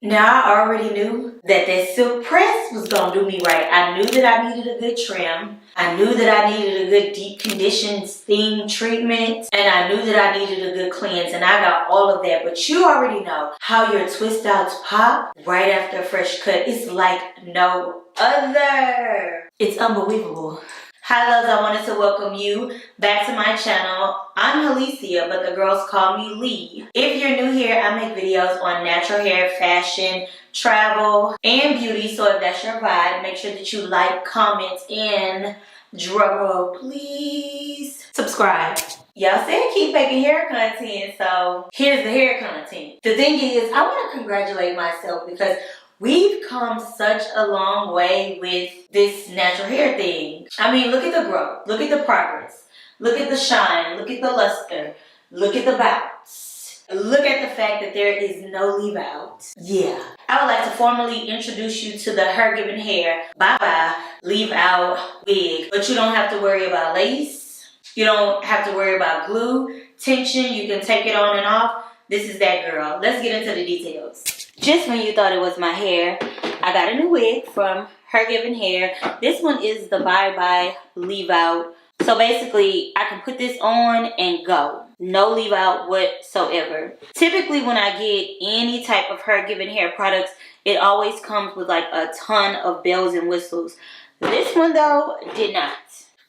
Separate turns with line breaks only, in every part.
Now I already knew that that silk press was gonna do me right. I knew that I needed a good trim. I knew that I needed a good deep condition steam treatment. And I knew that I needed a good cleanse. And I got all of that. But you already know how your twist outs pop right after a fresh cut. It's like no other. It's unbelievable. Hi loves, I wanted to welcome you back to my channel. I'm Alicia, but the girls call me Lee. If you're new here, I make videos on natural hair, fashion, travel, and beauty. So if that's your vibe, make sure that you like, comment, and drumroll, please. Subscribe. Y'all said keep making hair content, so here's the hair content. The thing is, I want to congratulate myself because we've come such a long way with this natural hair thing. I mean, look at the growth. Look at the progress. Look at the shine. Look at the luster. Look at the bounce. Look at the fact that there is no leave out. Yeah. I would like to formally introduce you to the HerGivenHair Bye-Bye Leave Out Wig. But you don't have to worry about lace. You don't have to worry about glue, tension. You can take it on and off. This is that girl. Let's get into the details. Just when you thought it was my hair, I got a new wig from HerGivenHair. This one is the Bye-Bye Leave Out. So basically, I can put this on and go. No leave out whatsoever. Typically, when I get any type of HerGivenHair products, it always comes with like a ton of bells and whistles. This one though, did not.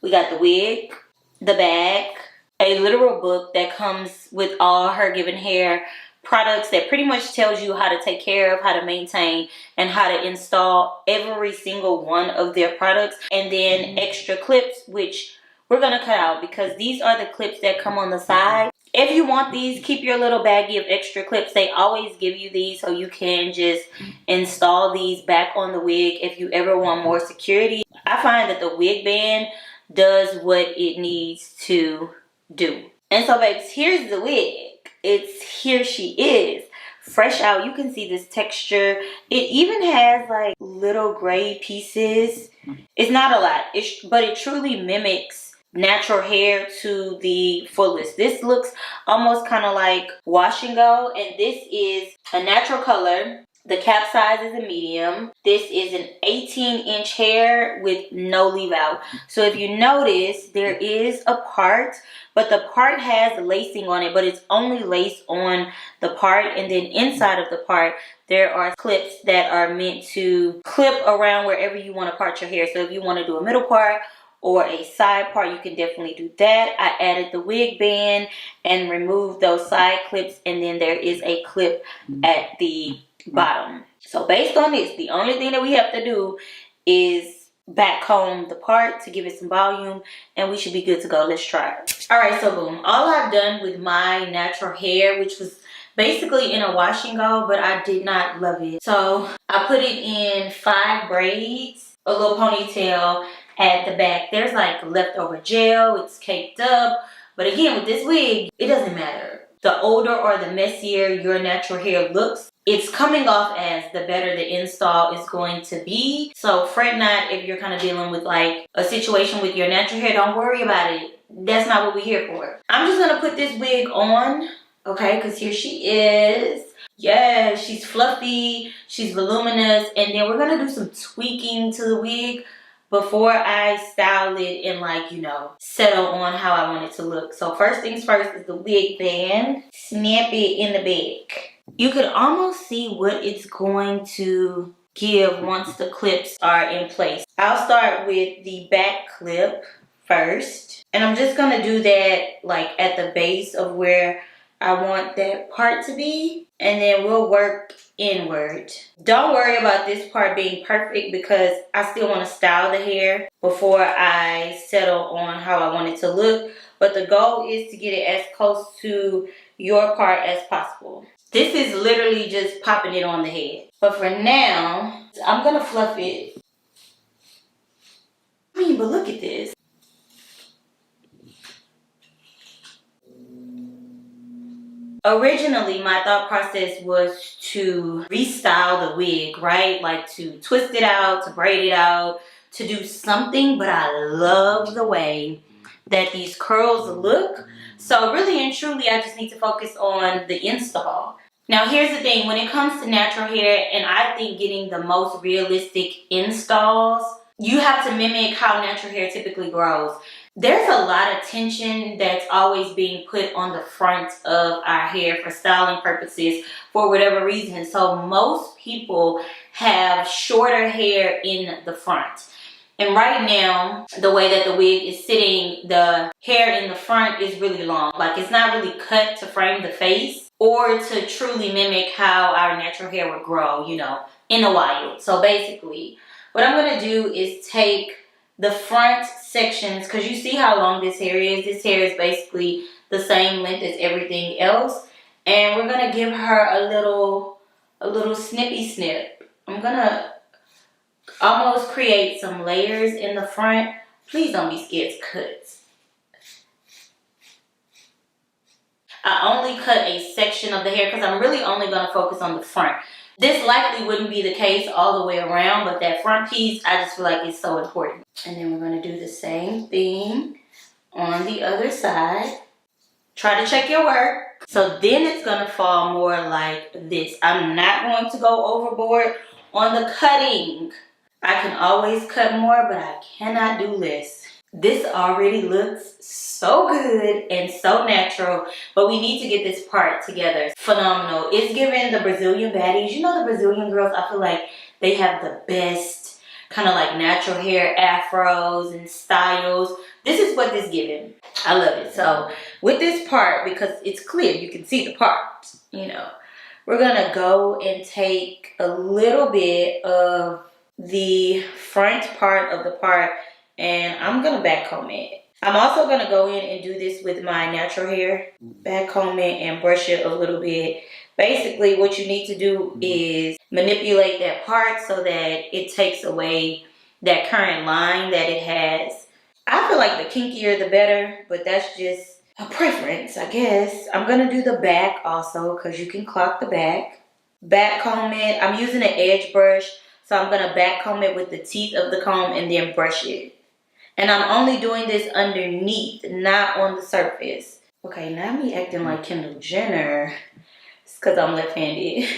We got the wig, the bag, a literal book that comes with all HerGivenHair products that pretty much tells you how to take care of, how to maintain, and how to install every single one of their products. And then extra clips, which we're going to cut out because these are the clips that come on the side. If you want these, keep your little baggie of extra clips. They always give you these so you can just install these back on the wig if you ever want more security. I find that the wig band does what it needs to do. And so babes, here's the wig. Here she is, fresh out. You can see this texture. It even has like little gray pieces. It's not a lot, but it truly mimics natural hair to the fullest. This looks almost kind of like wash and go, and this is a natural color. The cap size is a medium. This is an 18-inch hair with no leave out. So if you notice, there is a part, but the part has lacing on it, but it's only lace on the part, and then inside of the part, there are clips that are meant to clip around wherever you want to part your hair. So if you want to do a middle part or a side part, you can definitely do that. I added the wig band and removed those side clips, and then there is a clip at the bottom. So based on this, the only thing that we have to do is back comb the part to give it some volume, and we should be good to go. Let's try it. All right, so boom, all I've done with my natural hair, which was basically in a wash and go, but I did not love it. So I put it in 5 braids, a little ponytail at the back. There's like leftover gel, it's caked up, but again, with this wig, it doesn't matter. The older or the messier your natural hair looks, it's coming off as the better the install is going to be. So fret not if you're kind of dealing with like a situation with your natural hair. Don't worry about it. That's not what we're here for. I'm just going to put this wig on, okay, because here she is. Yeah, she's fluffy, she's voluminous, and then we're going to do some tweaking to the wig before I style it and like, you know, settle on how I want it to look. So first things first is the wig band. Snap it in the back. You could almost see what it's going to give once the clips are in place. I'll start with the back clip first. And I'm just going to do that like at the base of where I want that part to be. And then we'll work inward. Don't worry about this part being perfect because I still want to style the hair before I settle on how I want it to look. But the goal is to get it as close to your part as possible. This is literally just popping it on the head. But for now, I'm going to fluff it. I mean, but look at this. Originally, my thought process was to restyle the wig, right? Like to twist it out, to braid it out, to do something. But I love the way that these curls look. So really and truly, I just need to focus on the install. Now here's the thing, when it comes to natural hair, and I think getting the most realistic installs, you have to mimic how natural hair typically grows. There's a lot of tension that's always being put on the front of our hair for styling purposes for whatever reason. So most people have shorter hair in the front. And right now, the way that the wig is sitting, the hair in the front is really long. Like, it's not really cut to frame the face or to truly mimic how our natural hair would grow, you know, in the wild. So basically, what I'm going to do is take the front sections, because you see how long this hair is. This hair is basically the same length as everything else. And we're going to give her a little snippy snip. I'm going to almost create some layers in the front. Please don't be scared to cut. I only cut a section of the hair because I'm really only going to focus on the front. This likely wouldn't be the case all the way around, but that front piece, I just feel like it's so important. And then we're going to do the same thing on the other side. Try to check your work. So then it's going to fall more like this. I'm not going to go overboard on the cutting. I can always cut more, but I cannot do less. This already looks so good and so natural, but we need to get this part together. Phenomenal. It's giving the Brazilian baddies. You know, the Brazilian girls, I feel like they have the best kind of like natural hair afros and styles. This is what this giving. I love it. So with this part, because it's clear, you can see the part, you know, we're gonna go and take a little bit of the front part of the part, and I'm gonna back comb it. I'm also gonna go in and do this with my natural hair. Back comb it and brush it a little bit. Basically, what you need to do is manipulate that part so that it takes away that current line that it has. I feel like the kinkier the better, but that's just a preference, I guess. I'm gonna do the back also, because you can clock the back. Back comb it. I'm using an edge brush. So I'm going to back comb it with the teeth of the comb and then brush it. And I'm only doing this underneath, not on the surface. Okay, now me acting like Kendall Jenner. It's because I'm left-handed.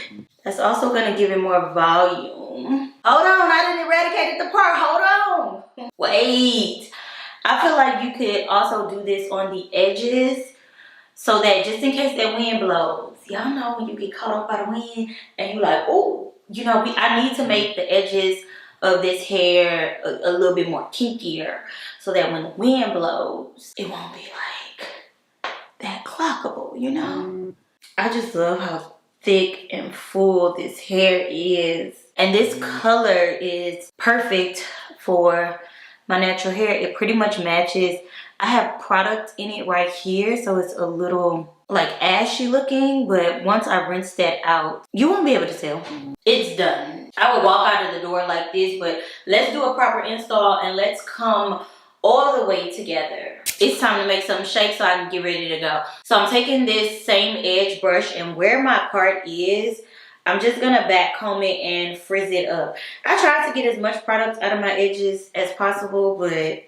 That's also going to give it more volume. Hold on, I didn't eradicate the part. Hold on. Wait. I feel like you could also do this on the edges so that just in case that wind blows. Y'all know when you get caught up by the wind and you're like, oh. You know, I need to make the edges of this hair a little bit more kinkier so that when the wind blows, it won't be like that clockable, you know? I just love how thick and full this hair is. And this color is perfect for my natural hair. It pretty much matches. I have product in it right here, so it's a little like ashy looking, but once I rinse that out, you won't be able to tell. It's done. I would walk out of the door like this, but let's do a proper install and let's come all the way together. It's time to make something shake so I can get ready to go. So I'm taking this same edge brush, and where my part is, I'm just gonna back comb it and frizz it up. I tried to get as much product out of my edges as possible, but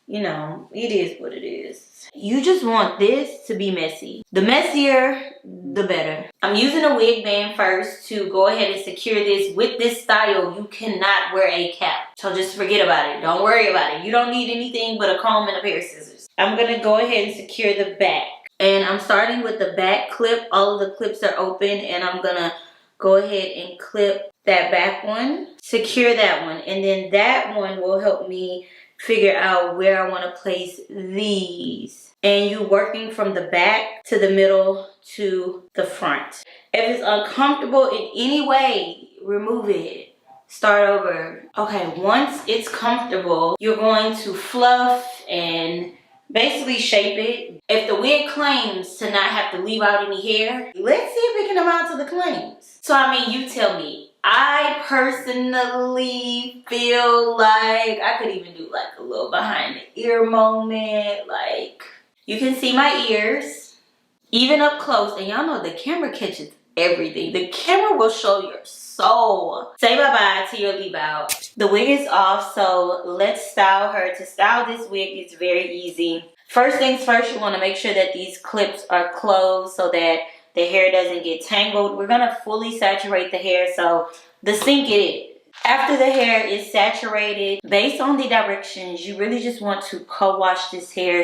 you know, it is what it is. You just want this to be messy. The messier, the better. I'm using a wig band first to go ahead and secure this. With this style, you cannot wear a cap. So just forget about it. Don't worry about it. You don't need anything but a comb and a pair of scissors. I'm gonna go ahead and secure the back. And I'm starting with the back clip. All of the clips are open, and I'm gonna go ahead and clip that back one. Secure that one. And then that one will help me figure out where I want to place these. And you working from the back to the middle to the front. If it's uncomfortable in any way, remove it. Start over. Okay, once it's comfortable, you're going to fluff and basically shape it. If the wig claims to not have to leave out any hair, let's see if it can amount to the claims. So I mean, you tell me. I personally feel like I could even do like a little behind the ear moment. Like, you can see my ears, even up close. And y'all know the camera catches everything. The camera will show your soul. Say bye-bye to your leave out. The wig is off, so let's style her. To style this wig is very easy. First things first, you want to make sure that these clips are closed so that the hair doesn't get tangled. We're gonna fully saturate the hair, so the sink it is. After the hair is saturated, based on the directions, you really just want to co-wash this hair.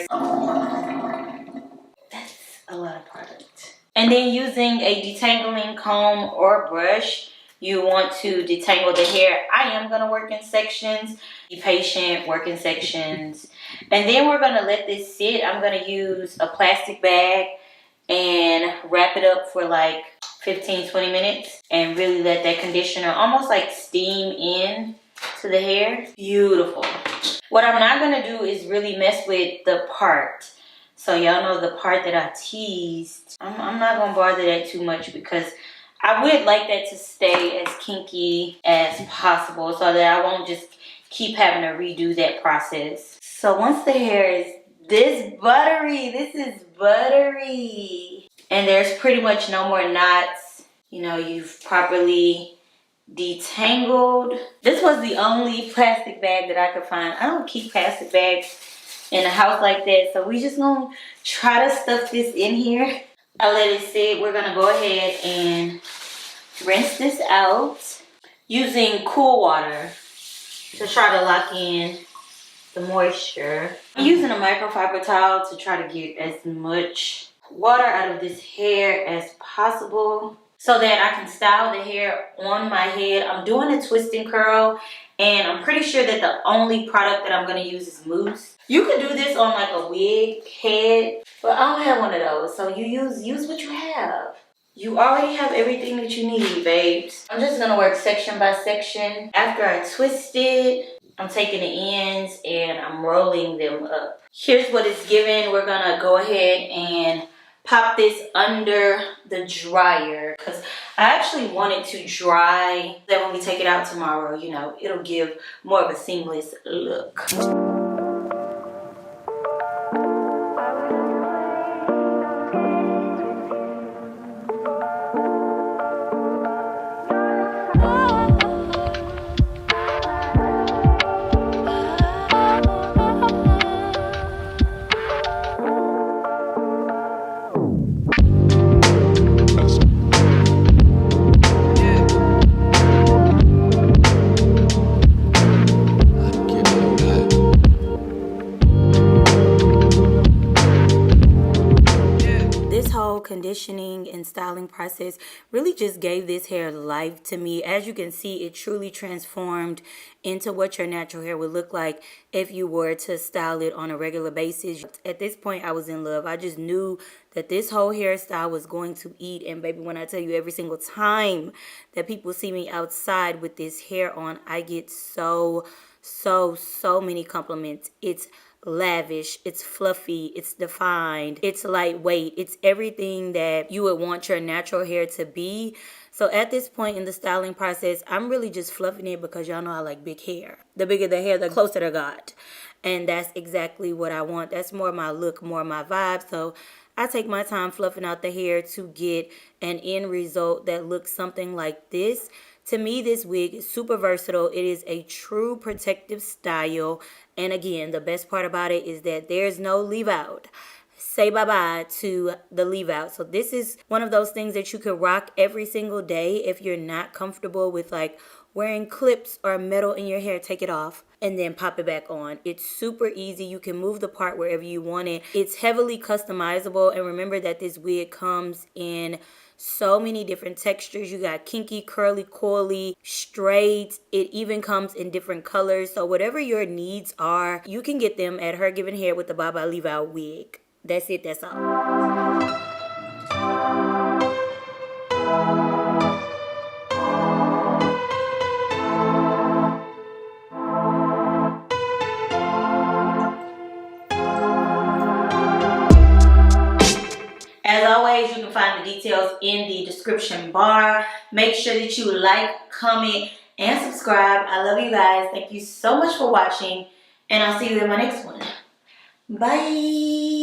That's a lot of product. And then using a detangling comb or brush, you want to detangle the hair. I am going to work in sections. Be patient, work in sections. And then we're going to let this sit. I'm going to use a plastic bag and wrap it up for like 15-20 minutes and really let that conditioner almost like steam in to the hair. Beautiful. What I'm not going to do is really mess with the part. So y'all know the part that I teased. I'm not going to bother that too much because I would like that to stay as kinky as possible so that I won't just keep having to redo that process. So once the hair is this buttery, this is buttery, and there's pretty much no more knots, you know, you've properly detangled. This was the only plastic bag that I could find. I don't keep plastic bags in a house like that, so we just gonna try to stuff this in here. I let it sit. We're gonna go ahead and rinse this out using cool water to try to lock in the moisture. I'm using a microfiber towel to try to get as much water out of this hair as possible so that I can style the hair on my head. I'm doing a twist and curl, and I'm pretty sure that the only product that I'm going to use is mousse. You could do this on like a wig head, but I don't have one of those, so you use what you have. You already have everything that you need, babes. I'm just going to work section by section. After I twist it, I'm taking the ends and I'm rolling them up. Here's what it's given. We're going to go ahead and pop this under the dryer because I actually want it to dry. That when we take it out tomorrow, you know, it'll give more of a seamless look. Conditioning and styling process really just gave this hair life to me. As you can see, it truly transformed into what your natural hair would look like if you were to style it on a regular basis. At this point, I was in love. I just knew that this whole hairstyle was going to eat. And baby, when I tell you, every single time that people see me outside with this hair on, I get so many compliments. It's lavish, it's fluffy, it's defined, it's lightweight, it's everything that you would want your natural hair to be. So at this point in the styling process, I'm really just fluffing it because y'all know I like big hair. The bigger the hair, the closer to God. And that's exactly what I want. That's more my look, more my vibe. So I take my time fluffing out the hair to get an end result that looks something like this. To me, this wig is super versatile. It is a true protective style. And again, the best part about it is that there's no leave out. Say bye-bye to the leave out. So this is one of those things that you could rock every single day. If you're not comfortable with like wearing clips or metal in your hair, take it off and then pop it back on. It's super easy. You can move the part wherever you want it. It's heavily customizable. And remember that this wig comes in so many different textures. You got kinky, curly, coily, straight. It even comes in different colors. So whatever your needs are, you can get them at HerGivenHair with the Bye Bye Leave Out wig. That's it. That's all. As always, you can find the details in the description bar. Make sure that you like, comment, and subscribe. I love you guys. Thank you so much for watching, and I'll see you in my next one. Bye.